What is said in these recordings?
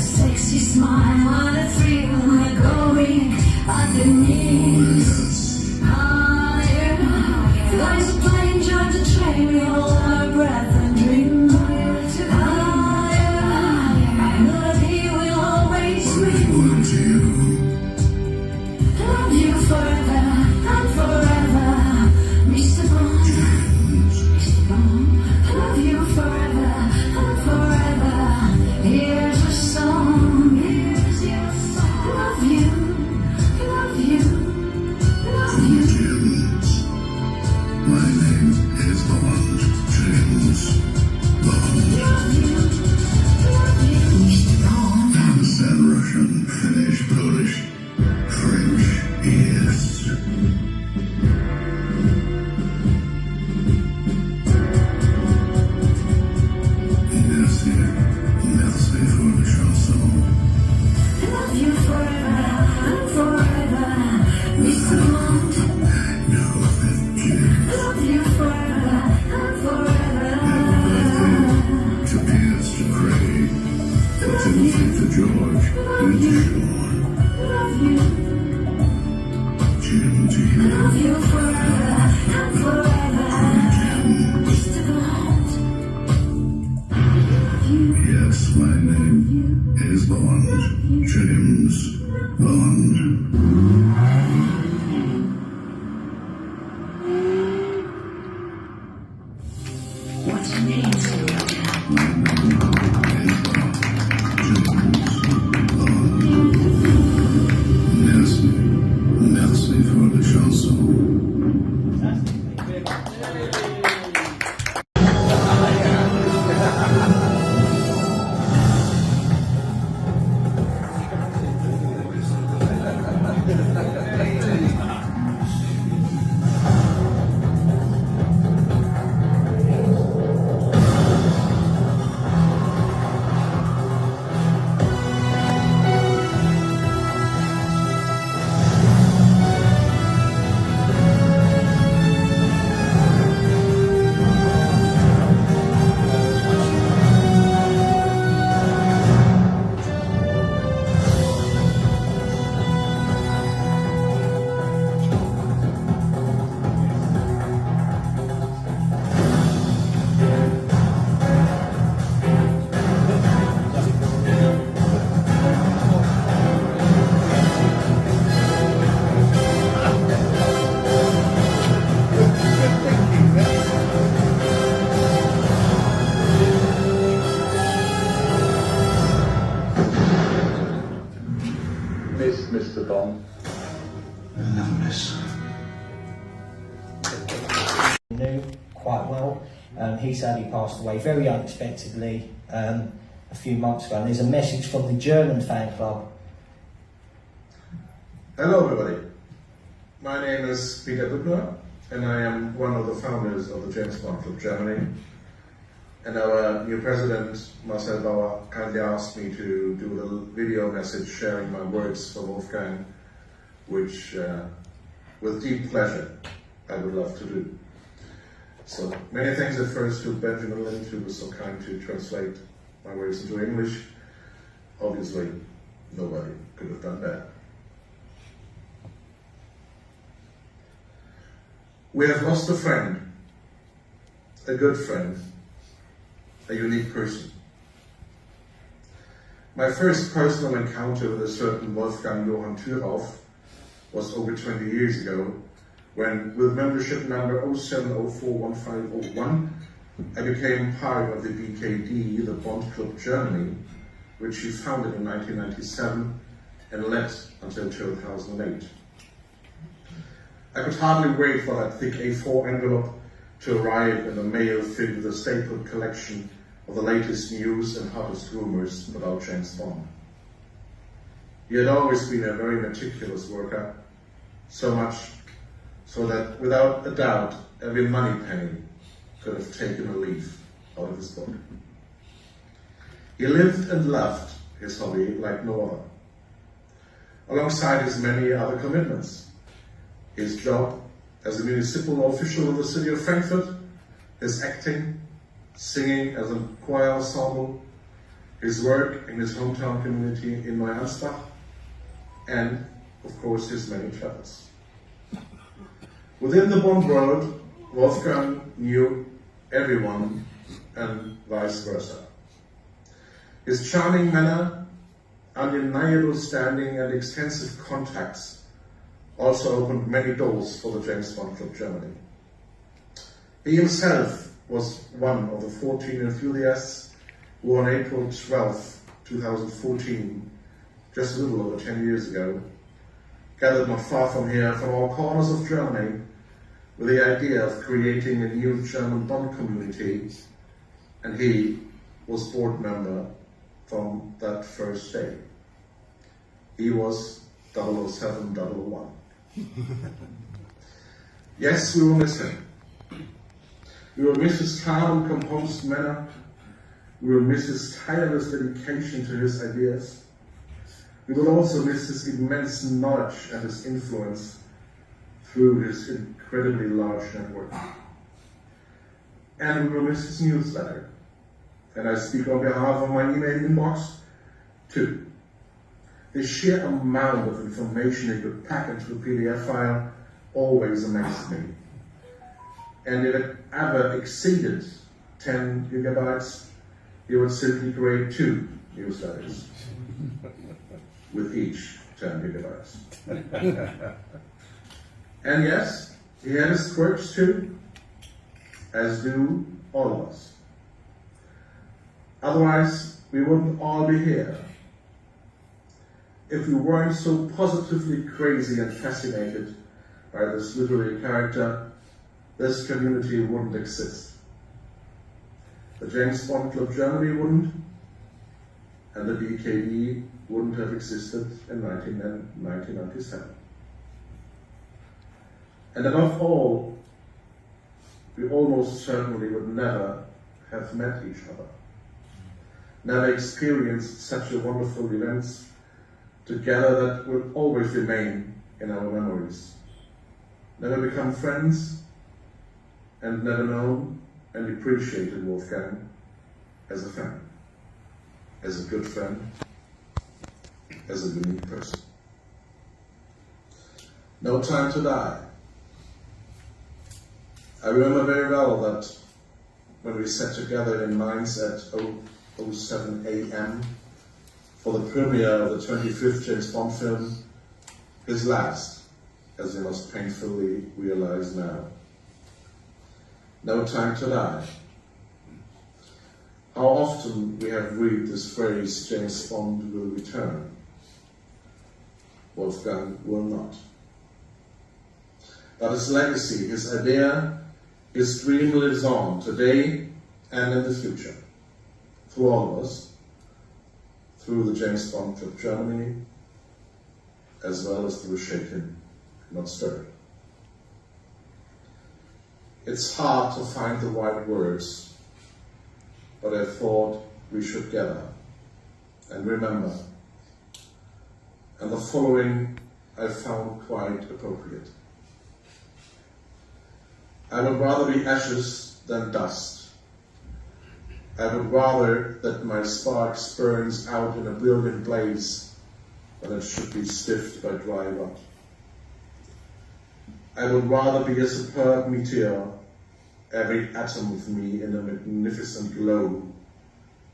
sexy smile and a thrill we're going underneath. Higher, flies a plane, drives a train, we hold our breath and dream. Higher, I know that he will always win. Love you forever and forever, Mr. Bond. Mr. Bond. Love you forever and forever. Here's a song. Here's your song. Love you, love you, love you. James, my name is Bond. James Bond. Love you, Mr. Bond. Understand Russian, Finnish, Polish, French, yes. Merci, merci for the chanson. Love you forever and forever, Mr. Bond. No, thank you. Love you forever and forever. To Midas, to Gray, to Timothy, to George, and to Sean. Love you, Jim, to you. love you forever and forever, Mr. Bond. Love you, Yes, my name is Bond. James Bond. what's your name, Senorita? My name is Bond. James Bond. Merci, merci for the chanson. Miss Mr. Bond. No, miss. Knew quite well. He sadly passed away very unexpectedly a few months ago. And there's a message from the German fan club. Hello everybody. My name is Peter Büttner and I am one of the founders of the James Bond Club Germany. And our new president, Marcel Bauer, kindly asked me to do a little video message sharing my words for Wolfgang, which with deep pleasure I would love to do. So many thanks at first to Benjamin Lind, who was so kind to translate my words into English. Obviously, nobody could have done that. We have lost a friend, a good friend, a unique person. My first personal encounter with a certain Wolfgang Johann Thürauf was over 20 years ago, when, with membership number 07041501, I became part of the BKD, the Bond Club Germany, which he founded in 1997 and led until 2008. I could hardly wait for that thick A4 envelope to arrive in the mail filled with a stapled collection of the latest news and hottest rumors about James Bond. He had always been a very meticulous worker, so much so that without a doubt every money penny could have taken a leaf out of his book. He lived and loved his hobby like no other, alongside his many other commitments. His job as a municipal official of the city of Frankfurt, his acting, singing as a choir ensemble, his work in his hometown community in Neuansbach, and of course his many travels. Within the Bond world, Wolfgang knew everyone and vice versa. His charming manner, undeniable standing and extensive contacts also opened many doors for the James Bond Club Germany. He himself was one of the 14 enthusiasts who on April 12, 2014, just a little over 10 years ago, gathered not far from here from all corners of Germany with the idea of creating a new German Bond community, and he was board member from that first day. He was 007-001. Yes, we will miss him. We will miss his calm and composed manner. We will miss his tireless dedication to his ideas. We will also miss his immense knowledge and his influence through his incredibly large network. And we will miss his newsletter. And I speak on behalf of my email inbox too. The sheer amount of information he could pack into a PDF file always amazed me. And if it ever exceeded 10 gigabytes, he would simply create 2 newsletters with each 10 gigabytes. And yes, he had his quirks too, as do all of us. Otherwise, we wouldn't all be here. If we weren't so positively crazy and fascinated by this literary character, this community wouldn't exist. The James Bond Club Germany wouldn't, and the BKD wouldn't have existed in 1997. And above all, we almost certainly would never have met each other, never experienced such a wonderful events together that will always remain in our memories, never become friends, and never known and appreciated Wolfgang as a friend, as a good friend, as a unique person. No Time to Die. I remember very well that when we sat together in Mainz at 07 AM for the premiere of the 25th James Bond film, his last, as we must painfully realize now. No Time to Die. How often we have read this phrase, James Bond will return. Wolfgang will not. But his legacy, his idea, his dream lives on today and in the future. Through all of us, through the James Bond Club Germany, as well as through Shaken, Not Stirred. It's hard to find the right words, but I thought we should gather and remember. And the following I found quite appropriate. I would rather be ashes than dust. I would rather that my sparks burns out in a brilliant blaze than it should be stiffed by dry rot. I would rather be a superb meteor, every atom of me in a magnificent glow,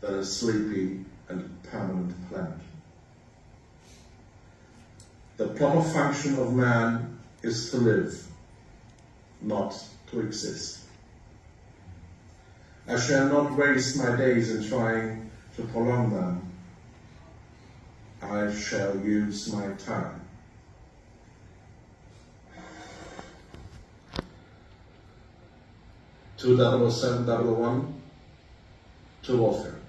than a sleepy and permanent planet. The proper function of man is to live, not to exist. I shall not waste my days in trying to prolong them. I shall use my time. To 007-001, to Wolfgang.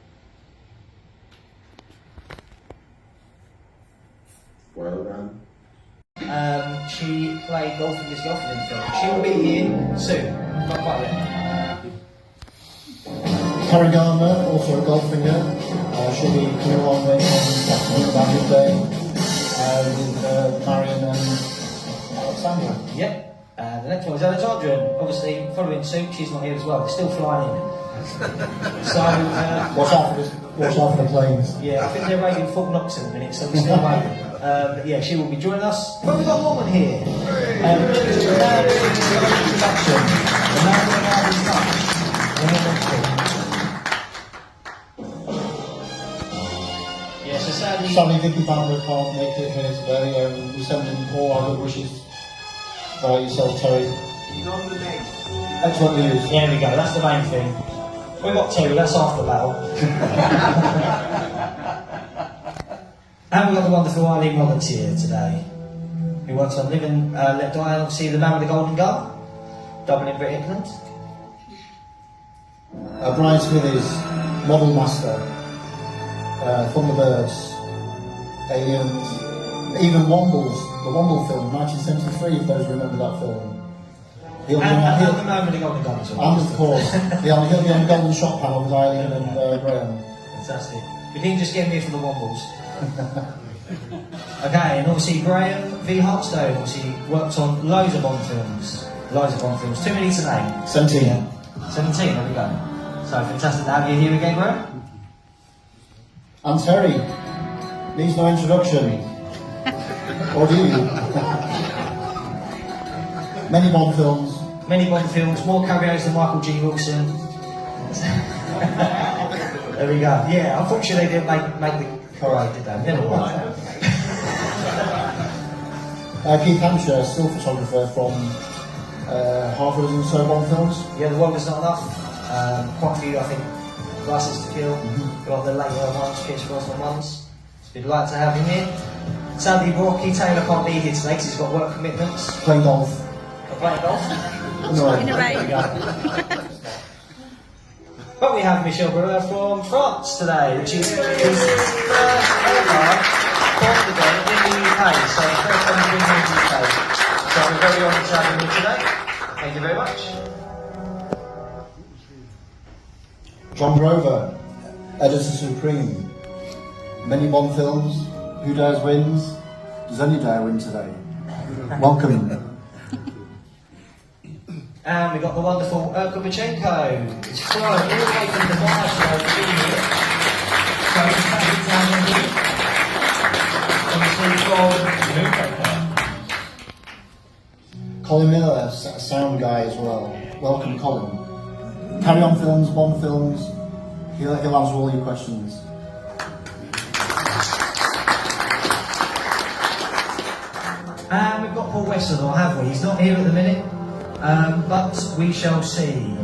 Well done. She played golf in this golf in the film. She will be here soon. Not quite yet. Karen Gardner, also a golfinger. She'll be coming along with on Valentine's Day with Marion and Alexandra. Yep. The next one is Alexandra, and obviously following suit, she's not here as well. They're still flying in. So, What's after this? Watch out for the planes. Yeah, I think they're rated 4 knots in a minute, so we're still waiting. But yeah, she will be joining us. But we've got a woman here. Introduction. The man with the Midas touch. Yeah, so sadly... Sadly, Vicky Bamber can't make it here today. We send him all our good wishes by yourself, Terry. Excellent news. Yeah, there we go, that's the main thing. We've got Terry, that's half the battle. And we've got the wonderful Eileen Roberts here today, who works on Live and Let Die, obviously the man with the golden gun, Dublin Brit England. Brian Smithies, Model Master, Thunderbirds, Aliens, even Wombles, the Womble film, 1973, if those remember that film. And the man with the golden gun as well. And of course, he'll be on the golden shot panel with Eileen and Graham. Fantastic. We didn't just get him here for the Wombles. Okay, and obviously Graham V. Hartstone, obviously worked on loads of Bond films. Loads of Bond films. Too many to name. 17. Yeah. 17, there we go. So fantastic to have you here again, Graham. And Terry needs no introduction. Or do you? Many Bond films. Many Bond films, more cameos than Michael G. Wilson. There we go. Yeah, unfortunately they didn't make the parade, did they? Never mind. Keith Hampshire, still photographer from half a dozen or so Bond films. Yeah, the world is not enough. Quite a few, I think. License to Kill. Got the later ones, Pierce Brosnan ones. It's been like to have him here. Sadly, Rocky Taylor can't be here today because he's got work commitments. Playing golf. Playing golf. No. But we have Michelle Brewer from France today, which is his first ever Bond event in the UK. So first time he's been here in the UK. So we're very honoured to have him here today. Thank you very much. John Grover, Editor Supreme. Many Bond films. Who dares wins? Does any dare win today? Welcome. And we've got the wonderful Urko Machenko. It's flown all the way from Dubai show to be here. So he's happy to have him here. Obviously from Colin Miller, sound guy as well. Welcome, Colin. Carry On Films, Bond Films. He'll answer all your questions. And we've got Paul Weston, or have we? He's not here at the minute, but we shall see.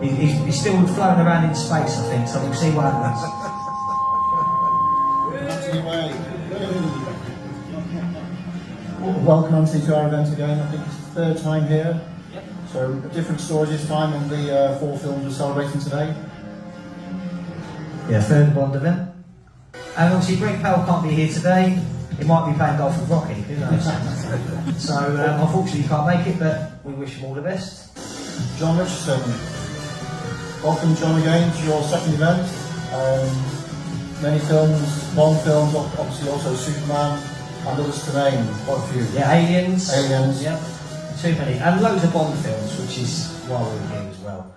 He's still floating around in space, I think, so we'll see what happens. Welcome, Anthony, to our event again. I think it's the third time here. Yep. So, a different story this time on the 4 films we're celebrating today. Yeah, third Bond event. And obviously Greg Powell can't be here today. He might be playing golf with Rocky, who knows. So unfortunately he can't make it, but we wish him all the best. John Richardson. Welcome, John, again to your second event. Many films, Bond films, obviously also Superman, and others to name, quite a few. Yeah, Aliens. Aliens. Yep, too many. And loads of Bond films, which is why we're here as well.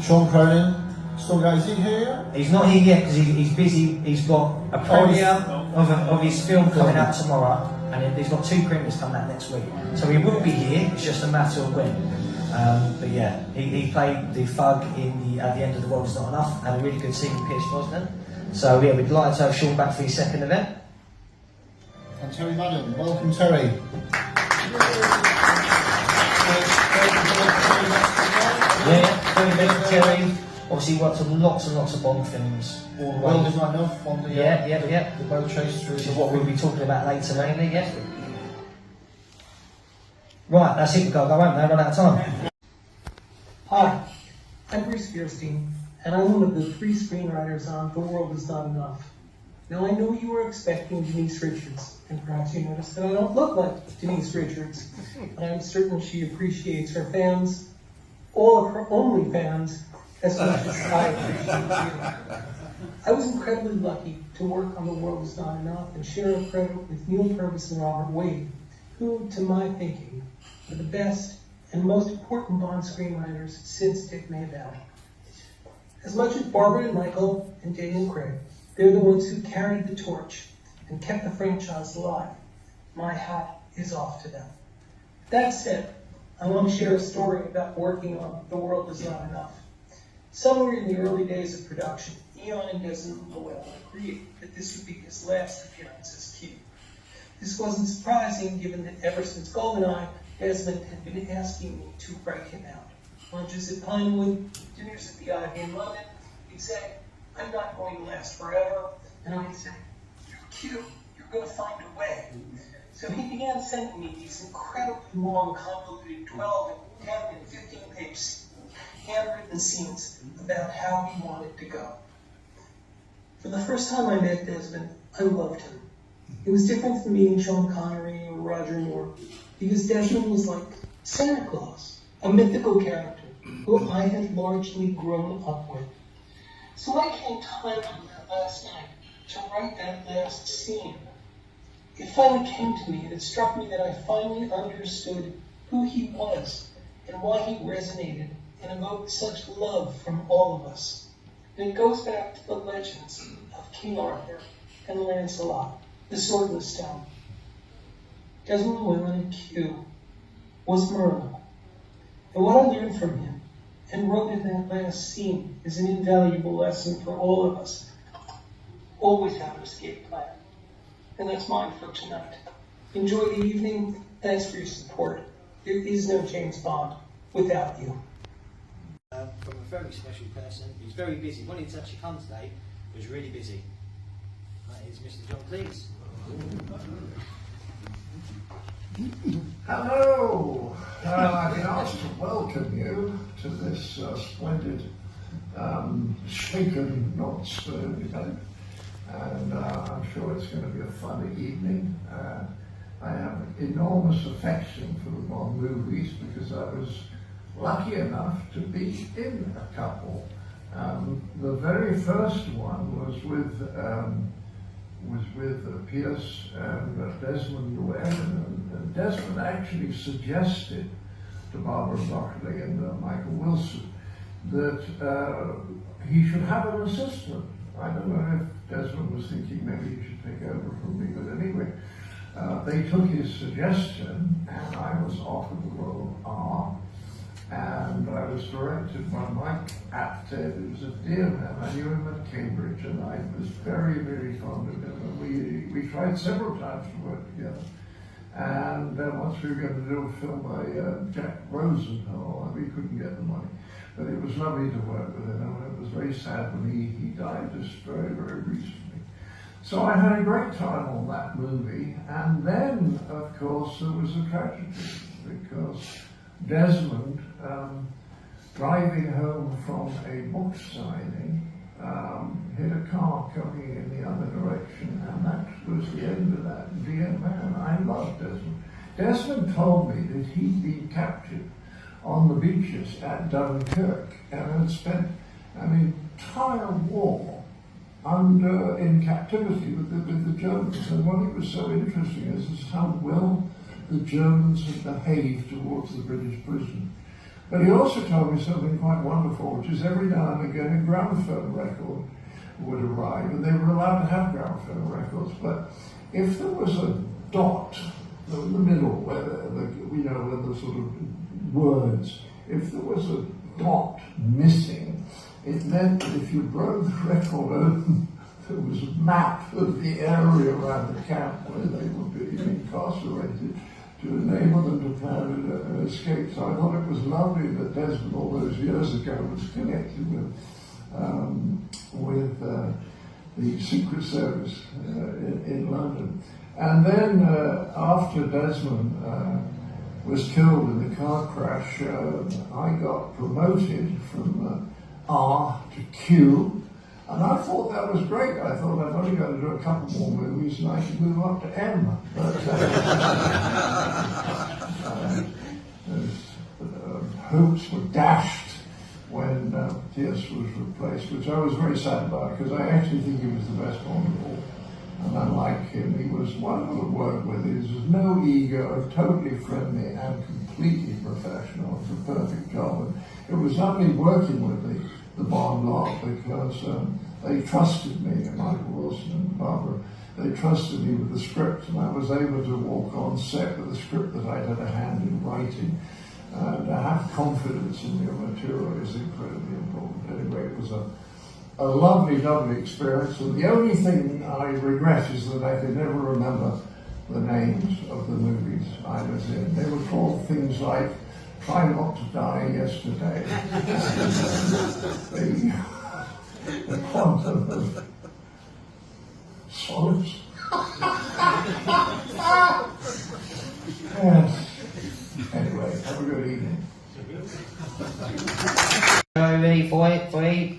Sean Cronin. Still guys, is he here yet? He's not here yet because he's busy. He's got a premiere of his film coming out tomorrow, and he's got 2 premieres coming out next week. So he will be here. It's just a matter of when. But yeah, he played the Thug in At the End of the World Is Not Enough, and a really good scene with Pierce Brosnan. So yeah, we'd like to have Sean back for his second event. And Terry Madden. Welcome, Terry. Yeah, very good, Terry. Obviously, worked on lots and lots of Bond films all the way. World Is Not Enough on the The boat chase through. Which is what we'll be talking about later, mainly, yeah. Right, that's it. We've got to go home now. Run out of time. Hi, I'm Bruce Fierstein, and I'm one of the 3 screenwriters on The World Is Not Enough. Now, I know you were expecting Denise Richards, and perhaps you noticed that I don't look like Denise Richards, and I'm certain she appreciates her fans, all of her only fans, as much as I appreciate you. I was incredibly lucky to work on The World Is Not Enough and share a credit with Neil Purvis and Robert Wade, who, to my thinking, are the best and most important Bond screenwriters since Dick Mayvell. As much as Barbara and Michael and Daniel and Craig, they're the ones who carried the torch and kept the franchise alive. My hat is off to them. That said, I want to share a story about working on The World Is Not Enough. Somewhere in the early days of production, Eon and Desmond Llewellyn agreed that this would be his last appearance as Q. This wasn't surprising given that ever since GoldenEye, Desmond had been asking me to write him out. Lunches at Pinewood, dinners at the Ivy in London, he'd say, I'm not going to last forever. And I'd say, you're Q, you're going to find a way. So he began sending me these incredibly long, convoluted 12 and 10 and 15 page handwritten scenes about how he wanted to go. For the first time I met Desmond, I loved him. It was different from meeting Sean Connery or Roger Moore, because Desmond was like Santa Claus, a mythical character who I had largely grown up with. So when I came time for that last night to write that last scene, it finally came to me, and it struck me that I finally understood who he was and why he resonated and evoked such love from all of us. And it goes back to the legends of King Arthur and Lancelot, the Swordless Stone. Desmond Llewellyn Q was Merlin. And what I learned from him and wrote in that last scene is an invaluable lesson for all of us. Always have an escape plan. And that's mine for tonight. Enjoy the evening. Thanks for your support. There is no James Bond without you. From a very special person who's very busy. Wanted to actually come today, was really busy. That is Mr. John Cleese. Hello! I've been asked to welcome you to this splendid shaken, not stirred event. And I'm sure it's going to be a fun evening. I have enormous affection for the Bond movies because I was lucky enough to be in a couple. The very first one was with Pierce and Desmond Llewellyn, and Desmond actually suggested to Barbara Broccoli and Michael Wilson that he should have an assistant. I don't know if Desmond was thinking maybe he should take over from me, but anyway, they took his suggestion, and I was offered the role of R. And I was directed by Mike Apted, who was a dear man. I knew him at Cambridge, and I was very, very fond of him. And we tried several times to work together. And once we were going to do a film by Jack Rosenthal, we couldn't get the money. But it was lovely to work with him, and it was very sad when he died just very, very recently. So I had a great time on that movie. And then, of course, there was a tragedy, because Desmond, driving home from a book signing, hit a car coming in the other direction, and that was the end of that dear man. I love Desmond. Desmond told me that he'd been captured on the beaches at Dunkirk and had spent an entire war in captivity with the Germans. And what was so interesting is how well the Germans had behaved towards the British prison. But he also told me something quite wonderful, which is every now and again a gramophone record would arrive, and they were allowed to have gramophone records, but if there was a dot in the middle, where the sort of words, if there was a dot missing, it meant that if you broke the record open, there was a map of the area around the camp where they were being incarcerated, to enable them to plan an escape. So I thought it was lovely that Desmond, all those years ago, was connected with the Secret Service in London. And then after Desmond was killed in the car crash, I got promoted from R to Q. And I thought that was great. I thought I've only got to do a couple more movies and I could move up to M. But hopes were dashed when Pierce was replaced, which I was very sad about because I actually think he was the best Bond of all. And I like him. He was wonderful to work with. There was no ego, totally friendly and completely professional. It was a perfect job. And it was lovely working with the Bond lot because they trusted me, Michael Wilson and Barbara. They trusted me with the script, and I was able to walk on set with a script that I'd had a hand in writing. And to have confidence in your material is incredibly important. Anyway, it was a lovely, lovely experience. And the only thing I regret is that I can never remember the names of the movies I was in. They were called things like Try Not to Die Yesterday, the Quantum of Solace. Yes. Anyway, have a good evening. Ready for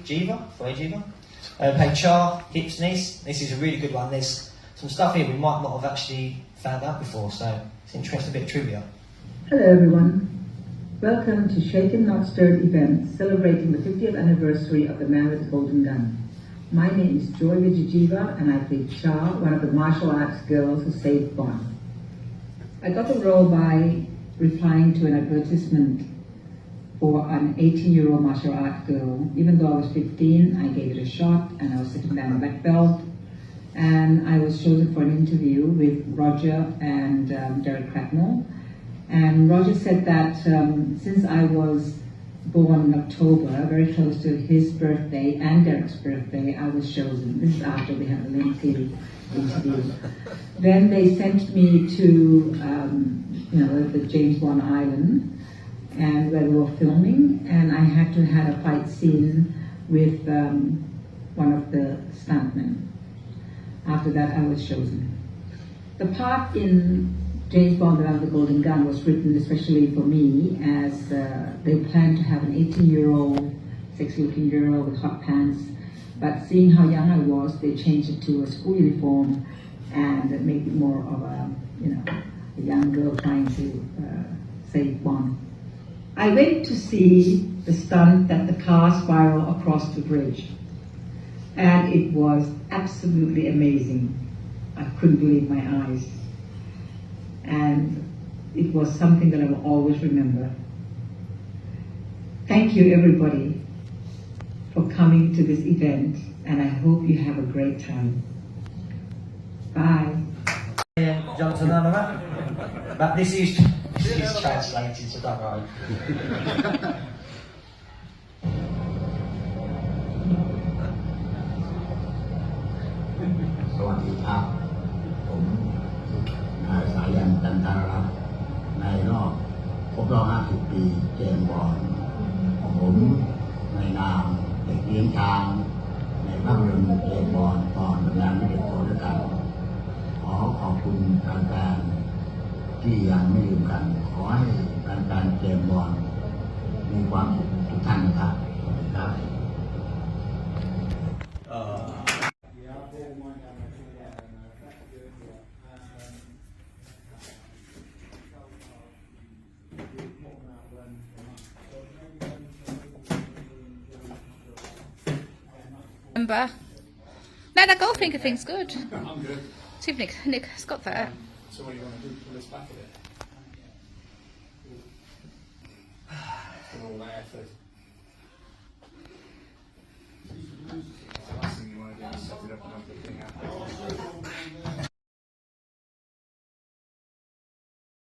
Jiva? Played Char, Kip's niece. This is a really good one. There's some stuff here we might not have actually found out before, so it's an interesting bit of trivia. Hello everyone. Welcome to Shaken Not Stirred event celebrating the 50th anniversary of the Man with the Golden Gun. My name is Joy Vijajiva and I played Char, one of the martial arts girls who saved Bond. I got the role by replying to an advertisement for an 18-year-old martial art girl. Even though I was 15, I gave it a shot and I was sitting down a black belt. And I was chosen for an interview with Roger and Derek Cracknell. And Roger said that since I was born in October, very close to his birthday and Derek's birthday, I was chosen. This is after we had a lengthy interview. Then they sent me to the James Bond Island, and where we were filming, and I had to have a fight scene with one of the stuntmen. After that, I was chosen. The part in James Bond, The Man with the Golden Gun, was written especially for me, as they planned to have an 18-year-old, sexy-looking girl with hot pants. But seeing how young I was, they changed it to a school uniform and made it more of a young girl trying to save Bond. I went to see the stunt that the car spiraled across the bridge, and it was absolutely amazing. I couldn't believe my eyes, and it was something that I will always remember. Thank you everybody for coming to this event, and I hope you have a great time. Bye. Jonathan Anna, but this is translated, so don't worry. สวัสดีครับผมนายสายันจันทรรัตน์ในรอบครบรอบ50 ปีเจมส์บอนด์ของผมในนามเด็กเลี้ยงช้างในภาพยนตร์เจมส์บอนด์ตอนงานไม่เด็กโตด้วยกันขอขอบคุณแฟนๆที่ยังไม่ลืมกันขอให้แฟนๆเจมส์บอนด์มีความสุขทุกท่านนะครับสวัสดีครับ Remember. No, that Goldfinger thing's good. I'm good. See if Nick's got that. So what do you want to do? Pull this back a bit? For all that effort. The last thing you want to do is set it up and have the thing happen.